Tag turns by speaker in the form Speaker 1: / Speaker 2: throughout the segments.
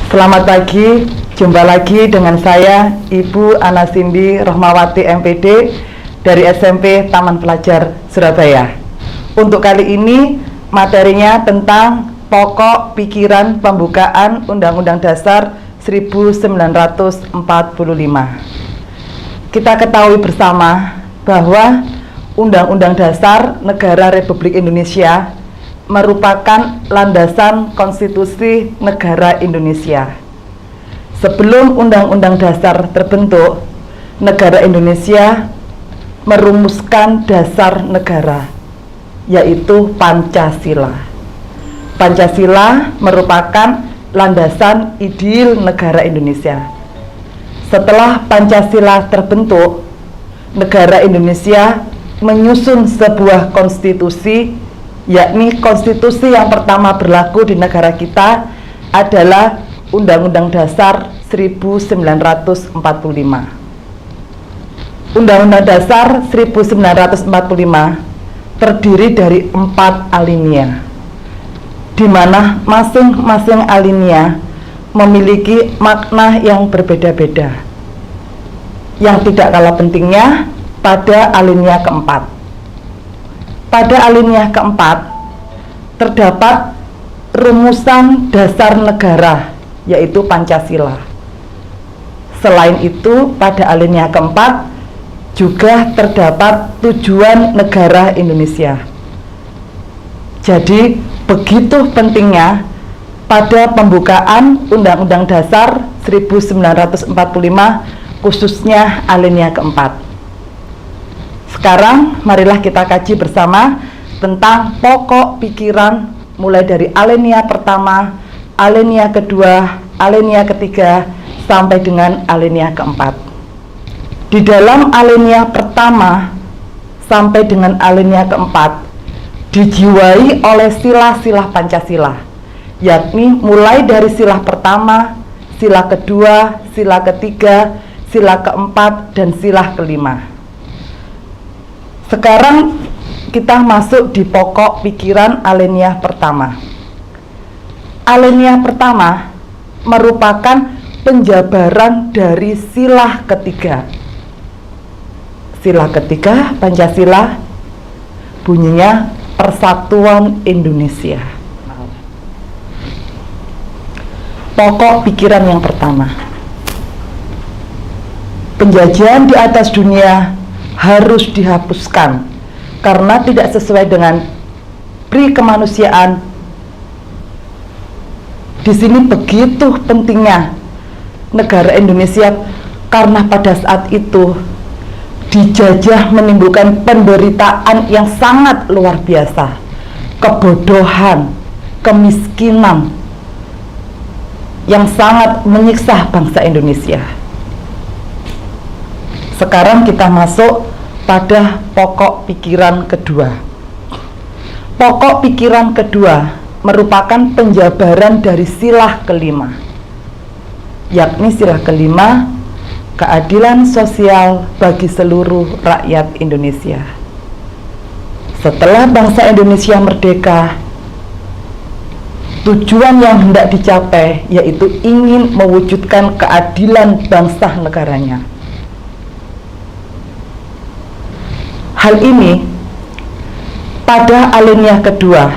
Speaker 1: Selamat pagi, jumpa lagi dengan saya Ibu Ana Cindy Rohmawati MPD dari SMP Taman Pelajar Surabaya. Untuk kali ini materinya tentang pokok pikiran pembukaan Undang-Undang Dasar 1945. Kita ketahui bersama bahwa Undang-Undang Dasar Negara Republik Indonesia merupakan landasan konstitusi negara Indonesia. Sebelum Undang-Undang Dasar terbentuk, negara Indonesia merumuskan dasar negara, yaitu Pancasila. Pancasila merupakan landasan ideal negara Indonesia. Setelah Pancasila terbentuk, negara Indonesia menyusun sebuah konstitusi, yakni konstitusi yang pertama berlaku di negara kita adalah Undang-Undang Dasar 1945. Undang-Undang Dasar 1945 terdiri dari 4 alinea, di mana masing-masing alinea memiliki makna yang berbeda-beda. Yang tidak kalah pentingnya pada alinea keempat. Pada alinea keempat terdapat rumusan dasar negara, yaitu Pancasila. Selain itu, pada alinea keempat juga terdapat tujuan negara Indonesia. Jadi, begitu pentingnya pada pembukaan Undang-Undang Dasar 1945, khususnya alinea keempat. Sekarang marilah kita kaji bersama tentang pokok pikiran mulai dari alinea pertama, alinea kedua, alinea ketiga, sampai dengan alinea keempat. Di dalam alinea pertama sampai dengan alinea keempat dijiwai oleh sila-sila Pancasila, yakni mulai dari sila pertama, sila kedua, sila ketiga, sila keempat, dan sila kelima. Sekarang kita masuk di pokok pikiran alinea pertama. Alinea pertama merupakan penjabaran dari sila ketiga. Sila ketiga Pancasila bunyinya Persatuan Indonesia. Pokok pikiran yang pertama, penjajahan di atas dunia harus dihapuskan karena tidak sesuai dengan pri kemanusiaan. Di sini begitu pentingnya negara Indonesia karena pada saat itu dijajah menimbulkan penderitaan yang sangat luar biasa, kebodohan, kemiskinan yang sangat menyiksa bangsa Indonesia. Sekarang kita masuk pada pokok pikiran kedua. Pokok pikiran kedua merupakan penjabaran dari sila kelima, yakni sila kelima, keadilan sosial bagi seluruh rakyat Indonesia. Setelah bangsa Indonesia merdeka, tujuan yang hendak dicapai yaitu ingin mewujudkan keadilan bangsa negaranya. Hal ini pada alinea kedua,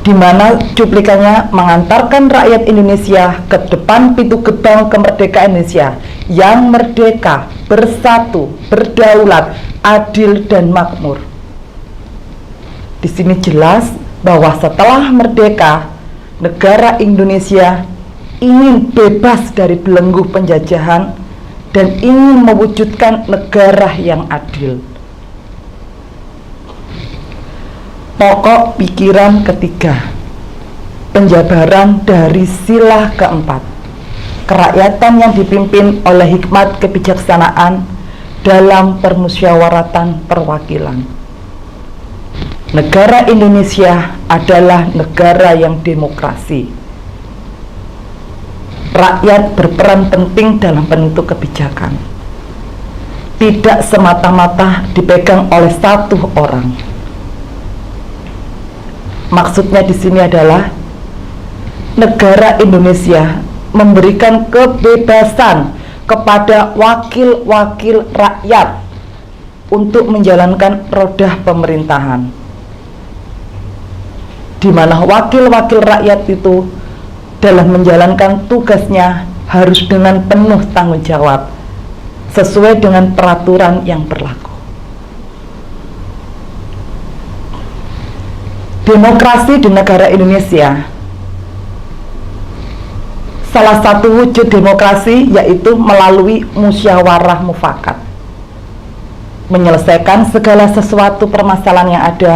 Speaker 1: di mana cuplikannya mengantarkan rakyat Indonesia ke depan pintu gerbang kemerdekaan Indonesia yang merdeka, bersatu, berdaulat, adil, dan makmur. Di sini jelas bahwa setelah merdeka, negara Indonesia ingin bebas dari belenggu penjajahan dan ingin mewujudkan negara yang adil. Pokok pikiran ketiga, penjabaran dari sila keempat, kerakyatan yang dipimpin oleh hikmat kebijaksanaan dalam permusyawaratan perwakilan. Negara Indonesia adalah negara yang demokrasi. Rakyat berperan penting dalam penentu kebijakan, tidak semata-mata dipegang oleh satu orang. Maksudnya di sini adalah negara Indonesia memberikan kebebasan kepada wakil-wakil rakyat untuk menjalankan roda pemerintahan, di mana wakil-wakil rakyat itu dalam menjalankan tugasnya harus dengan penuh tanggung jawab sesuai dengan peraturan yang berlaku. Demokrasi di negara Indonesia, salah satu wujud demokrasi yaitu melalui musyawarah mufakat, menyelesaikan segala sesuatu permasalahan yang ada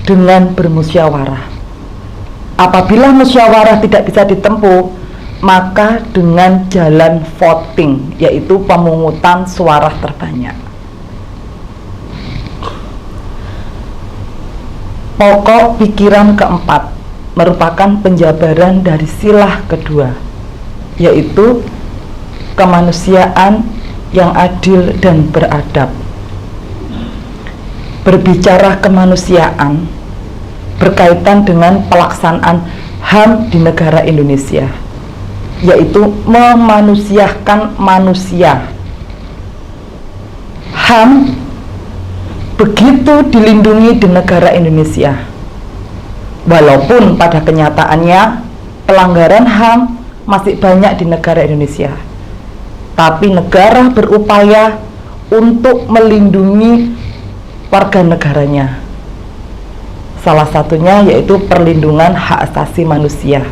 Speaker 1: dengan bermusyawarah. Apabila musyawarah tidak bisa ditempuh, maka dengan jalan voting, yaitu pemungutan suara terbanyak. Pokok pikiran keempat merupakan penjabaran dari silah kedua, yaitu kemanusiaan yang adil dan beradab. Berbicara kemanusiaan berkaitan dengan pelaksanaan HAM di negara Indonesia, yaitu memanusiakan manusia. HAM begitu dilindungi di negara Indonesia, walaupun pada kenyataannya pelanggaran HAM masih banyak di negara Indonesia, tapi negara berupaya untuk melindungi warga negaranya. Salah satunya yaitu perlindungan hak asasi manusia,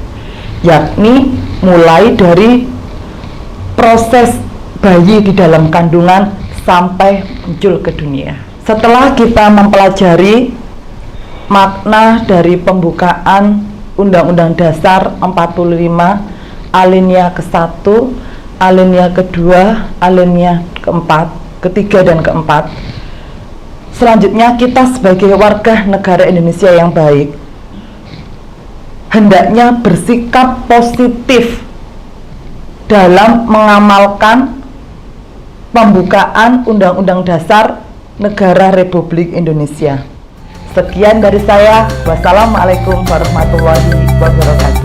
Speaker 1: yakni mulai dari proses bayi di dalam kandungan sampai muncul ke dunia. Setelah kita mempelajari makna dari pembukaan Undang-Undang Dasar 45 alinea ke-1, alinea ke-2, alinea ke-4, ketiga dan keempat, selanjutnya kita sebagai warga negara Indonesia yang baik hendaknya bersikap positif dalam mengamalkan pembukaan Undang-Undang Dasar Negara Republik Indonesia. Sekian dari saya. Wassalamualaikum warahmatullahi wabarakatuh.